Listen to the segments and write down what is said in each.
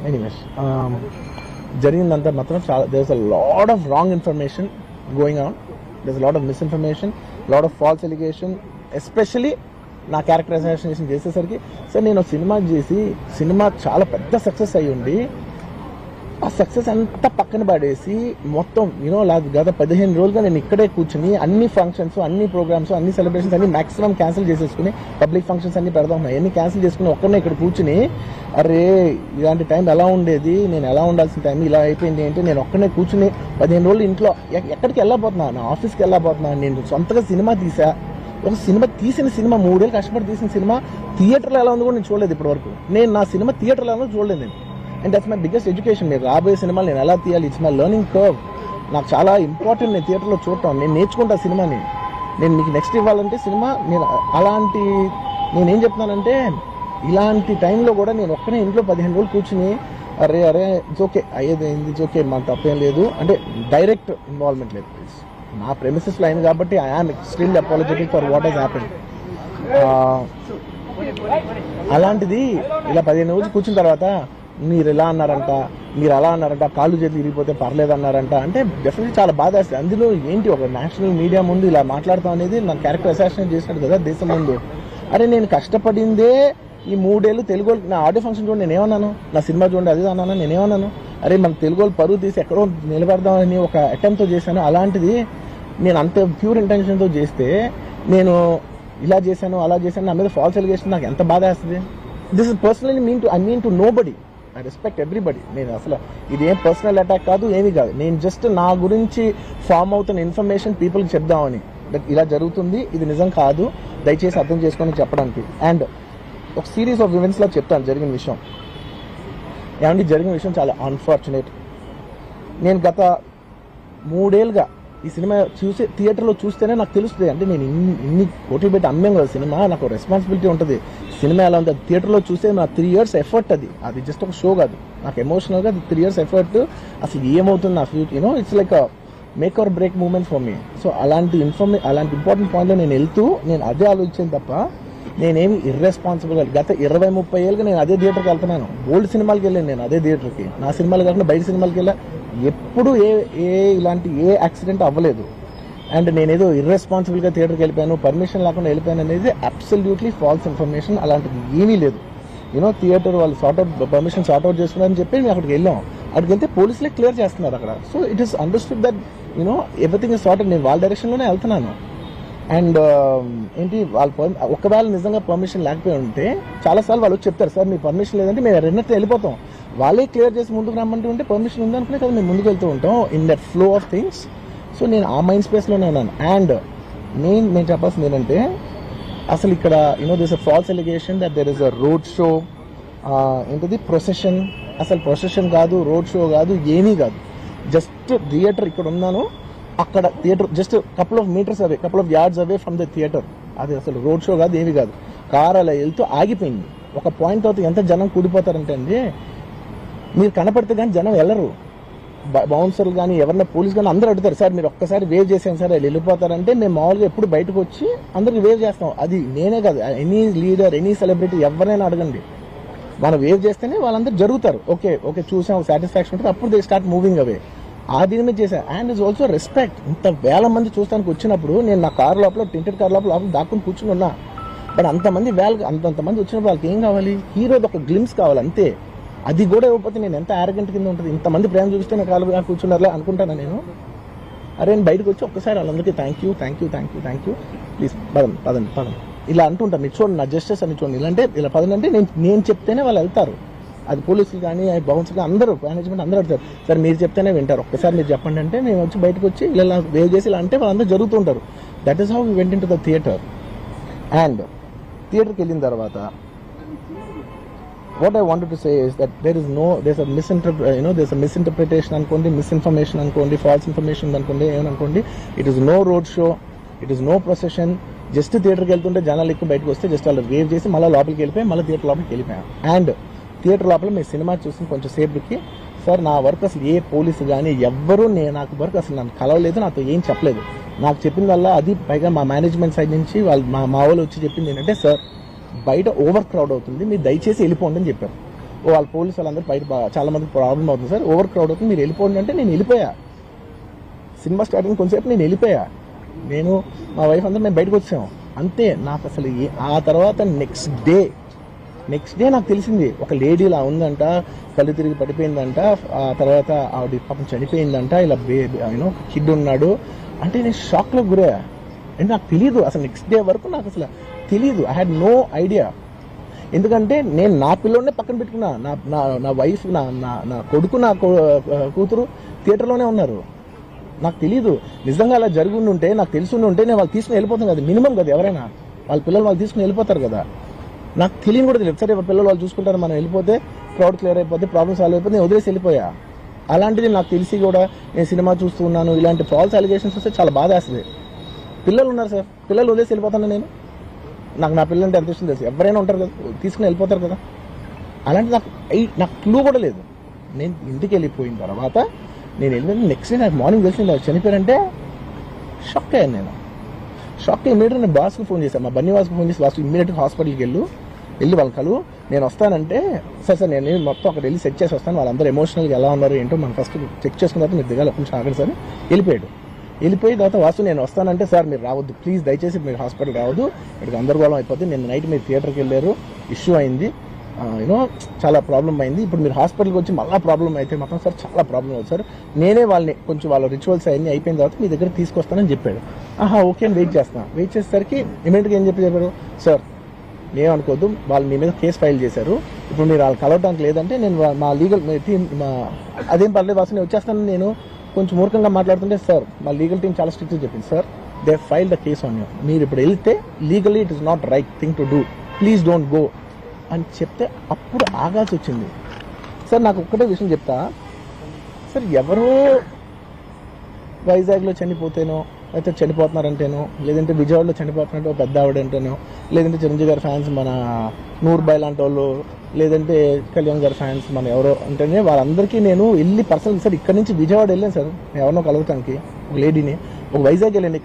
Anyways జరిగిందంతా మాత్రం చాలా there a lot of wrong information going on, there lot of misinformation, lot of false allegation, especially నా character assassination చేసేసరికి sir నేను cinema చేసి cinema చాలా పెద్ద సక్సెస్ అయ్యి ఉండి ఆ సక్సెస్ అంతా పక్కన పడేసి మొత్తం గత 15 రోజులుగా నేను ఇక్కడే కూర్చుని అన్ని ఫంక్షన్స్, అన్ని ప్రోగ్రామ్స్, అన్ని సెలబ్రేషన్స్ అన్ని మాక్సిమం క్యాన్సిల్ చేసేసుకుని పబ్లిక్ ఫంక్షన్స్ అన్ని పెడతా ఉన్నాయి, అన్ని క్యాన్సిల్ చేసుకుని ఒక్కనే ఇక్కడ కూర్చుని అరే ఇలాంటి టైం ఎలా ఉండేది, నేను ఎలా ఉండాల్సిన టైం ఇలా అయిపోయింది అంటే నేను ఒక్కనే కూర్చుని 15 రోజులు ఇంట్లో ఎక్కడికి వెళ్ళబోతున్నా, నా ఆఫీస్కి వెళ్ళబోతున్నా, నేను సొంతగా సినిమా తీసా, ఒక సినిమా తీసిన సినిమా 3 ఏళ్ళు కష్టపడి తీసిన సినిమా థియేటర్లో ఎలా ఉందో కూడా నేను చూడలేదు ఇప్పటి వరకు, నేను నా సినిమా థియేటర్లో ఎలా ఉందో చూడలేదు నేను. And that's my biggest education. మీరు రాబోయే సినిమాలు నేను ఎలా తీయాలి, ఇట్స్ మై లెర్నింగ్ కర్వ్. నాకు చాలా ఇంపార్టెంట్ నేను థియేటర్లో చూడటం, నేను నేర్చుకుంటా సినిమాని, నేను మీకు నెక్స్ట్ ఇవ్వాలంటే సినిమా నేను అలాంటి నేనేం చెప్తున్నానంటే ఇలాంటి టైంలో కూడా నేను ఒక్కనే ఇంట్లో 15 రోజులు కూర్చుని అరే ఇట్స్ ఓకే అయ్యేది అయింది, ఇట్స్ ఓకే మాకు తప్పేం లేదు అంటే డైరెక్ట్ ఇన్వాల్వ్మెంట్ లేదు, నా ప్రెమిసెస్లో అయింది కాబట్టి I am extremely apologetic for what has happened. అలాంటిది ఇలా 15 రోజులు కూర్చున్న తర్వాత మీరు ఇలా అన్నారంట, మీరు అలా అన్నారంట, కాళ్ళు చేతులు ఇరిగిపోతే పర్లేదు అన్నారంట అంటే డెఫినెట్లీ చాలా బాధ వేస్తుంది. అందులో ఏంటి ఒక నేషనల్ మీడియా ముందు ఇలా మాట్లాడతాం అనేది నా క్యారెక్టర్ అసాసినేట్ చేసినట్టు కదా దేశం ముందు. అరే నేను కష్టపడిందే ఈ 3 ఏళ్ళు తెలుగు నా ఆడియో ఫంక్షన్ చూడండి నేనేమన్నాను, నా సినిమా చూడండి అది అన్నాను, నేనేమన్నాను అరే మన తెలుగు పరువు తీసి ఎక్కడో నిలబెడదామని ఒక అటెంప్ట్తో చేశాను. అలాంటిది నేను అంత ప్యూర్ ఇంటెన్షన్తో చేస్తే నేను ఇలా చేశాను అలా చేశాను నా మీద ఫాల్స్ ఎలిగేషన్ నాకు ఎంత బాధ వేస్తుంది. This is personally I mean to nobody, I respect everybody. నేను అసలు ఇది ఏం పర్సనల్ అటాక్ కాదు, ఏమీ కాదు, నేను జస్ట్ నా గురించి ఫామ్ అవుతున్న ఇన్ఫర్మేషన్ పీపుల్కి చెప్దామని, ఇలా జరుగుతుంది ఇది నిజం కాదు దయచేసి అర్థం చేసుకొని చెప్పడానికి. అండ్ ఒక సిరీస్ ఆఫ్ ఈవెంట్స్లో చెప్తాను జరిగిన విషయం. ఏమంటే జరిగిన విషయం చాలా అన్ఫార్చునేట్. నేను గత 3 ఏళ్ళుగా ఈ సినిమా థియేటర్లో చూస్తేనే నాకు తెలుస్తుంది, అంటే నేను ఇన్ని కోట్లు పెట్టి అమ్మేం కదా సినిమా, నాకు రెస్పాన్సిబిలిటీ ఉంటుంది, సినిమా ఎలా ఉంది థియేటర్లో చూస్తే నా 3 years ఎఫర్ట్, అది జస్ట్ ఒక షో కాదు, నాకు ఎమోషనల్గా అది 3 years ఎఫర్ట్. అసలు ఏమవుతుంది నా future it's like make or break moment for me. So అలాంటి ఇంపార్టెంట్ పాయింట్లో నేను వెళ్తూ నేను అదే ఆలోచించాను తప్ప నేనేమి ఇర్రెస్పాన్సిబుల్గా గత 20-30 ఏళ్ళుగా నేను అదే థియేటర్కి వెళ్తున్నాను, ఓల్డ్ సినిమాలకి వెళ్ళాను నేను అదే థియేటర్కి, నా సినిమాలు కాకుండా బయట సినిమాలకి వెళ్ళా, ఎప్పుడు ఇలాంటి యాక్సిడెంట్ అవ్వలేదు. అండ్ నేనేదో ఇర్రెస్పాన్సిబుల్గా థియేటర్కి వెళ్ళిపోయాను, పర్మిషన్ లేకుండా వెళ్ళిపోయాను అనేది అబ్సల్యూట్లీ ఫాల్స్ ఇన్ఫర్మేషన్. అలాంటిది ఏమీ లేదు. థియేటర్ వాళ్ళు పర్మిషన్ సార్ట్అవుట్ చేసుకున్నారని చెప్పి మేము అక్కడికి వెళ్ళాం, అక్కడికి వెళ్తే పోలీసులే క్లియర్ చేస్తున్నారు అక్కడ. So it is understood that everything is sorted, నేను వాళ్ళ డైరెక్షన్లోనే వెళ్తున్నాను. అండ్ ఏంటి వాళ్ళు ఒకవేళ నిజంగా పర్మిషన్ లేకపోయి ఉంటే చాలాసార్లు వాళ్ళు చెప్తారు సార్ మీ పర్మిషన్ లేదంటే మేము రెండింటితో వెళ్ళిపోతాం, వాళ్ళే క్లియర్ చేసి ముందుకు రమ్మంటూ ఉంటే పర్మిషన్ ఉందనుకునే కదా మేము ముందుకు వెళ్తూ ఉంటాం in that flow of things. So నేను ఆ మైండ్ స్పేస్లోనే ఉన్నాను. అండ్ నేను చెప్పాల్సింది ఏంటంటే అసలు ఇక్కడ this a false allegation that there is a road show, ఏంటిది ప్రొసెషన్, అసలు ప్రొసెషన్ కాదు, రోడ్ షో కాదు, ఏమీ కాదు, జస్ట్ థియేటర్ ఇక్కడ ఉన్నాను, అక్కడ theatre just couple of metres away, couple of yards away from the theatre, అది అసలు రోడ్ షో కాదు, ఏమీ కాదు. కార్ అలా వెళ్తూ ఆగిపోయింది. ఒక పాయింట్ తర్వాత ఎంత జనం కూడిపోతారంటే అండి మీరు కనపడితే కానీ జనం వెళ్ళరు, బౌన్సర్లు కానీ ఎవరన్నా పోలీస్ కానీ అందరూ అడుగుతారు సార్ మీరు ఒక్కసారి వేవ్ చేసాను సార్ వాళ్ళు వెళ్ళిపోతారంటే మేము మామూలుగా ఎప్పుడు బయటకు వచ్చి అందరికి వేవ్ చేస్తాం. అది నేనే కాదు, ఎనీ లీడర్ ఎనీ సెలబ్రిటీ ఎవరైనా అడగండి, మనం వేవ్ చేస్తేనే వాళ్ళందరూ జరుగుతారు. ఓకే చూసాం సాటిస్ఫాక్షన్ ఉంటుంది, అప్పుడు దే స్టార్ట్ మూవింగ్ అవే. ఆ దీని మీద చేశాను. And is also respect. ఇంత వేల మంది చూస్తానికి వచ్చినప్పుడు నేను నా కార్ లోపల టెంటెడ్ కార్ లోపల దాక్కుని కూర్చుని ఉన్నా, బట్ అంతమంది అంతమంది వచ్చినప్పుడు వాళ్ళకి ఏం కావాలి, హీరోది ఒక గ్లిమ్స్ కావాలి అంతే. అది కూడా ఇవ్వకపోతే నేను ఎంత ఆరగెంట్ కింద ఉంటుంది, ఇంతమంది ప్రేమ చూపిస్తే నా కాలు కూర్చున్నారులే అనుకుంటాను నేను. అరే నేను బయటకు వచ్చి ఒక్కసారి వాళ్ళందరికీ థ్యాంక్ యూ ప్లీజ్ పదండి ఇలా అంటుంటాను. మీరు చూడండి నా జస్టిస్ అని చూడండి, ఇలాంటే ఇలా పదండి అంటే నేను చెప్తేనే వాళ్ళు వెళ్తారు. అది పోలీసులు కానీ బౌన్సర్లు కానీ అందరూ మేనేజ్మెంట్ అందరూ అడుగుతారు సార్ మీరు చెప్తేనే వింటారు, ఒక్కసారి మీరు చెప్పండి అంటే నేను వచ్చి బయటకు వచ్చి ఇలా వేవ్ చేసి ఇలా అంటే వాళ్ళందరూ జరుగుతుంటారు. That is how we went into the theatre. And థియేటర్కి వెళ్ళిన తర్వాత what I wanted to say is that there's a misinterpretation అనుకోండి, misinformation అనుకోండి, false information అనుకోండి, ఏమనుకోండి, it is no road show, it is no procession. Just థియేటర్కి వెళ్తుంటే జనాలు ఎక్కువ బయటకు వస్తే జస్ట్ వాళ్ళు వేవ్ చేసి మళ్ళీ లోపలికి వెళ్ళిపోయి మళ్ళీ థియేటర్ లోపలికి వెళ్ళిపోయాం. అండ్ థియేటర్ లోపల మీ సినిమా చూసిన కొంచెం సేపటికి సార్ నా వర్క్ అసలు ఏ పోలీసు కానీ ఎవ్వరూ నాకు వర్క్ అసలు నన్ను కలవలేదు, నాతో ఏం చెప్పలేదు. నాకు చెప్పిందల్లా అది పైగా మా మేనేజ్మెంట్ సైడ్ నుంచి వాళ్ళు మా వాళ్ళు వచ్చి చెప్పింది ఏంటంటే సార్ బయట ఓవర్ క్రౌడ్ అవుతుంది మీరు దయచేసి వెళ్ళిపోండి అని చెప్పారు. వాళ్ళ పోలీసు వాళ్ళందరూ బయట చాలా మందికి ప్రాబ్లం అవుతుంది సార్, ఓవర్ క్రౌడ్ అవుతుంది, మీరు వెళ్ళిపోండి అంటే నేను వెళ్ళిపోయా. సినిమా స్టార్టింగ్ కొంచెంసేపు నేను వెళ్ళిపోయా. నేను మా వైఫ్ అందరూ మేము బయటకు వచ్చాము అంతే. నాకు అసలు ఆ తర్వాత నెక్స్ట్ డే నాకు తెలిసింది ఒక లేడీ ఇలా ఉందంట, కళ్ళు తిరిగి పడిపోయిందంట, ఆ తర్వాత ఆవిడ పాపం చనిపోయిందంట, ఇలా కిడ్ ఉన్నాడు అంటే నేను షాక్లో గురయ్యా. అంటే నాకు తెలియదు అసలు, నెక్స్ట్ డే వరకు నాకు అసలు తెలియదు. I had no idea. ఎందుకంటే నేను నా పిల్లోనే పక్కన పెట్టుకున్నా, నా వైఫ్, నా కొడుకు, నా కూతురు థియేటర్లోనే ఉన్నారు. నాకు తెలీదు. నిజంగా అలా జరిగి ఉంటే, నాకు తెలిసి ఉంటే నేను వాళ్ళు తీసుకుని వెళ్ళిపోతాను కదా, మినిమం కదా, ఎవరైనా వాళ్ళ పిల్లలు వాళ్ళు తీసుకుని వెళ్ళిపోతారు కదా. నాకు తెలియని కూడా తెలియదు. సరే పిల్లలు వాళ్ళు చూసుకుంటారు, మనం వెళ్ళిపోతే క్రౌడ్ క్లియర్ అయిపోతే, ప్రాబ్లమ్ సాల్వ్ అయిపోతే నేను వదిలేసి వెళ్ళిపోయా. అలాంటిది నాకు తెలిసి కూడా నేను సినిమా చూస్తూ ఉన్నాను, ఇలాంటి ఫాల్స్ అలిగేషన్స్ వస్తే చాలా బాధ వేస్తుంది. పిల్లలు ఉన్నారు సార్, పిల్లలు వదిలేసి వెళ్ళిపోతాను నేను. నాకు నా పిల్లలంటే ఎంత ఇష్టం తెలుసు, ఎవరైనా ఉంటారు కదా, తీసుకుని వెళ్ళిపోతారు కదా. అలాంటి నాకు క్లూ కూడా లేదు. నేను ఇంటికి వెళ్ళిపోయిన తర్వాత నేను వెళ్ళిన నెక్స్ట్ డే నాకు మార్నింగ్ తెలిసింది చనిపోయారంటే షాక్ అయ్యాను. నేను షాక్ అయ్యి ఇమీడియట్గా నేను బాస్కి ఫోన్ చేశాను, మా బన్నీ వాస్కి ఫోన్ చేసి, బాస్ ఇమీడియట్గా హాస్పిటల్కి వెళ్ళి వాళ్ళ కలు నేను వస్తానంటే, సార్ నేను మొత్తం అక్కడ వెళ్ళి సెట్ చేసి వస్తాను, వాళ్ళందరూ ఎమోషనల్గా ఎలా ఉన్నారు ఏంటో మనం ఫస్ట్ చెక్ చేసుకున్న తర్వాత మీరు దిగాలి కొంచెం ఆగండి సార్. వెళ్ళిపోయిన తర్వాత వాసు నేను వస్తానంటే, సార్ మీరు రావద్దు ప్లీజ్, దయచేసి మీరు హాస్పిటల్ రావద్దు, ఇక్కడికి గందరగోళం అయిపోతుంది, నేను నైట్ మీరు థియేటర్కి వెళ్ళారు, ఇష్యూ అయింది, చాలా ప్రాబ్లం అయింది, ఇప్పుడు మీరు హాస్పిటల్కి వచ్చి మళ్ళీ ప్రాబ్లం అయితే మాత్రం సార్ చాలా ప్రాబ్లం అవుతుంది సార్, నేనే వాళ్ళని కొంచెం వాళ్ళ రిచువల్స్ అన్నీ అయిపోయిన తర్వాత మీ దగ్గర తీసుకొస్తానని చెప్పాడు. ఓకే అని వెయిట్ చేసేసరికి ఇమీడియట్గా ఏం చెప్పారు, సార్ ఏమనుకోవద్దు, వాళ్ళు మీ మీద కేసు ఫైల్ చేశారు, ఇప్పుడు మీరు వాళ్ళు కలవడానికి లేదంటే నేను మా లీగల్ టీం అదేం పర్లేదు వాసు నేను వచ్చేస్తాను. నేను కొంచెం మూర్ఖంగా మాట్లాడుతుంటే, సార్ మా లీగల్ టీం చాలా స్ట్రిక్ట్గా చెప్పింది, sir they file the case on you, మీరు ఇప్పుడు వెళ్తే legally it is not right thing to do, please don't go అని చెప్తే అప్పుడు ఆగాల్సి వచ్చింది. సార్ నాకు ఒక్కటే విషయం చెప్తా సార్, ఎవరో వైజాగ్లో చనిపోతేనో, అయితే చనిపోతున్నారంటేనో, లేదంటే విజయవాడలో చనిపోతున్నట్టు ఒక పెద్ద ఆవిడంటేనో, లేదంటే చిరంజీవి గారి ఫ్యాన్స్ మన నూర్బాయ్ లాంటి వాళ్ళు, లేదంటే కళ్యాణ్ గారి ఫ్యాన్స్ మన ఎవరో అంటేనే వాళ్ళందరికీ నేను వెళ్ళి పర్సనల్ సార్ ఇక్కడ నుంచి విజయవాడ వెళ్ళాను సార్, ఎవరినో కలవటానికి ఒక లేడీని, ఒక వైజాగ్ వెళ్ళాను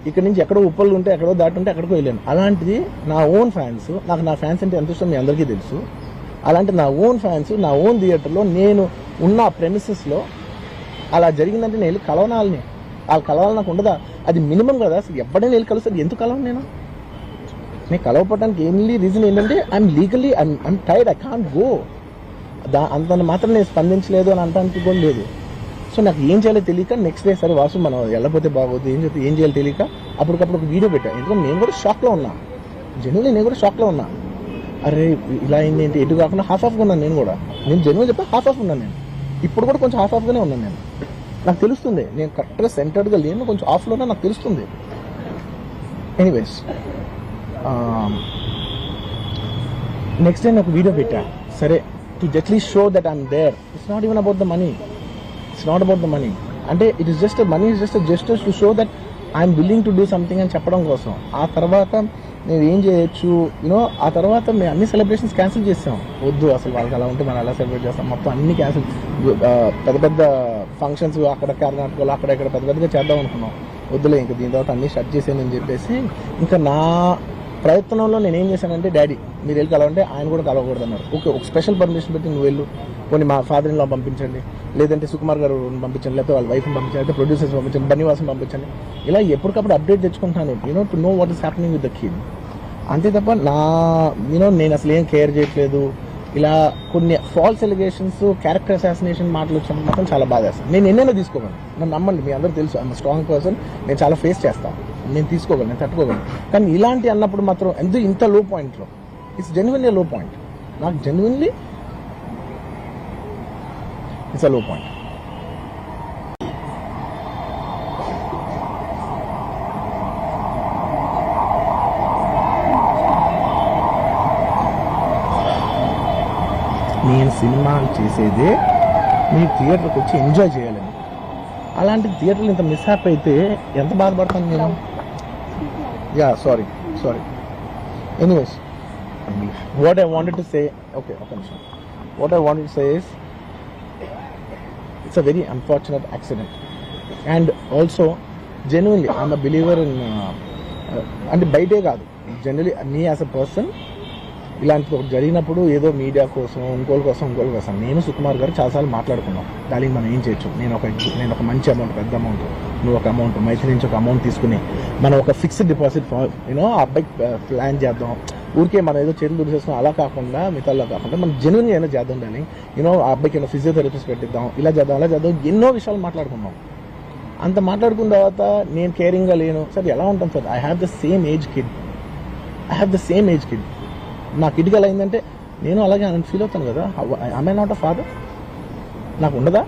ఇక్కడ నుంచి ఎక్కడో ఉప్పలు ఉంటే ఎక్కడో దాటుంటే అక్కడికో వెళ్ళాను. అలాంటిది నా ఓన్ ఫ్యాన్స్, నాకు నా ఫ్యాన్స్ అంటే ఎంత ఇష్టం మీ అందరికీ తెలుసు, అలాంటి నా ఓన్ ఫ్యాన్స్ నా ఓన్ థియేటర్లో నేను ఉన్న ప్రెమిసెస్లో అలా జరిగిందంటే నేను వెళ్ళి కలవనాలని, వాళ్ళు కలవాలి నాకు ఉండదా, అది మినిమం కదా. అసలు ఎప్పుడైనా వెళ్ళి కలుస్తుంది, ఎందుకు కలవను నేను కలవపోవడానికి ఏంటి రీజన్ ఏంటంటే I'm legally I'm tired, I can't go. అంత మాత్రం నేను స్పందించలేదు అని అంటానికి కూడా లేదు. సో నాకు ఏం చేయాలో తెలియక నెక్స్ట్ డే సరే వాసు మనం వెళ్ళకపోతే బాగోదు, ఏం చేయాలో తెలియక అప్పటికప్పుడు ఒక వీడియో పెట్టాను. ఎందుకంటే నేను కూడా షాక్లో ఉన్నా, జెన్యున్లీ నేను కూడా షాక్లో ఉన్నా. అరే ఇలా అయింది ఏంటి, ఎటు కాకుండా హాఫ్ ఉన్నాను నేను జెన్యున్ చెప్పి హాఫ్ ఉన్నాను. నేను ఇప్పుడు కూడా కొంచెం హాఫ్గానే ఉన్నాను. నాకు తెలుస్తుంది నేను కరెక్ట్గా సెంటర్డ్గా లేను, కొంచెం ఆఫ్లోనే నాకు తెలుస్తుంది. ఎనీవేస్ నెక్స్ట్ డే నాకు వీడియో పెట్టా, సరే to just show that I'm there, it's not even about the money, అంటే it is just money is just gestures to show that I'm willing to do something అని చెప్పడం కోసం. ఆ తర్వాత నేను ఏం చేయొచ్చు ఆ తర్వాత మేము అన్ని సెలబ్రేషన్స్ క్యాన్సిల్ చేసాం. వద్దు అసలు వాళ్ళకి అలా ఉంటే మనం ఎలా సెలబ్రేట్ చేస్తాం, మొత్తం అన్ని క్యాన్సిల్, పెద్ద ఫంక్షన్స్ అక్కడ కర్ణాటకలో అక్కడెక్కడ పెద్దగా చేద్దాం అనుకున్నాం. వద్దులే ఇంకా దీని తర్వాత అన్ని షట్ చేసానని చెప్పేసి ఇంకా నా ప్రయత్నంలో నేను ఏం చేశానంటే, డాడీ మీరు వెళ్ళి కలవంటే ఆయన కూడా కలవకూడదు అన్నారు. ఓకే ఒక స్పెషల్ పర్మిషన్ పెట్టి నువ్వు వెళ్ళు, కొన్ని మా ఫాదర్ ఇన్ లా పంపించండి, లేదంటే సుకుమార్ గారు పంపించండి, లేకపోతే వాళ్ళ వైఫ్ని పంపించండి, లేకపోతే ప్రొడ్యూసర్స్ పంపించండి, బన్నీవాసం పంపించండి, ఇలా ఎప్పటికప్పుడు అప్డేట్ తెచ్చుకుంటాను to know what is happening with the kid. అంతే తప్ప నేను అసలు ఏం కేర్ చేయట్లేదు. ఇలా కొన్ని ఫాల్స్ ఎలిగేషన్స్, క్యారెక్టర్ అసాసినేషన్ మాటలు వచ్చినప్పుడు మాత్రం చాలా బాధ వేస్తాను. నేను ఎన్నైనా తీసుకోగలను, నన్ను నమ్మండి, మీ అందరూ తెలుసు ఐఎమ్ స్ట్రాంగ్ పర్సన్, నేను చాలా ఫేస్ చేస్తాను, నేను తీసుకోగలను, నేను తట్టుకోగలను. కానీ ఇలాంటి అన్నప్పుడు మాత్రం ఇంత లో పాయింట్లో ఇట్స్ జెన్యున్లీ లో పాయింట్, నాకు జెన్యున్లీ ఇట్స్ అ లో పాయింట్. నేను సినిమాలు చేసేదే మీ థియేటర్కి వచ్చి ఎంజాయ్ చేయాలని, అలాంటి థియేటర్లు ఇంత మిస్హాప్ అయితే ఎంత బాధపడతాను నేను. Sorry anyways what I wanted to say, okay ఒక నిమిషం, what I wanted to say is it's a very unfortunate accident and also genuinely I'm a believer in, అంటే బయటే కాదు, generally me as a person ఇలాంటిది ఒకటి జరిగినప్పుడు ఏదో media కోసం ఇంకోళ్ళ కోసం నేను సుకుమార్ గారు చాలాసార్లు మాట్లాడుకున్నాం. డార్లింగ్ మనం ఏం చేయొచ్చు, నేను ఒక మంచి అమౌంట్, పెద్ద అమౌంట్, నువ్వు ఒక అమౌంట్, మైత్రి నుంచి ఒక అమౌంట్ తీసుకుని మనం ఒక ఫిక్స్డ్ డిపాజిట్ యూనో ఆ అబ్బాయికి ప్లాన్ చేద్దాం. ఊరికే మనం ఏదో చేతులు దురిసేస్తున్నాం అలా కాకుండా, మిగతాలో కాకుండా మనం జెన్యున్గా ఏదో చేద్దాం డార్లింగ్. యూనో ఆ అబ్బాయికి ఏదో ఫిజియోథెరపిస్ట్ పెట్టిద్దాం, ఇలా చేద్దాం అలా చేద్దాం, ఎన్నో విషయాలు మాట్లాడుకున్నాం. అంత మాట్లాడుకున్న తర్వాత నేను కేరింగ్గా లేను సార్, ఎలా ఉంటాం sir? I have the same age kid. నా కిడ్కి ఎలా అయిందంటే నేను అలాగే ఫీల్ అవుతాను కదా. I not a father? నాకు ఉండదా?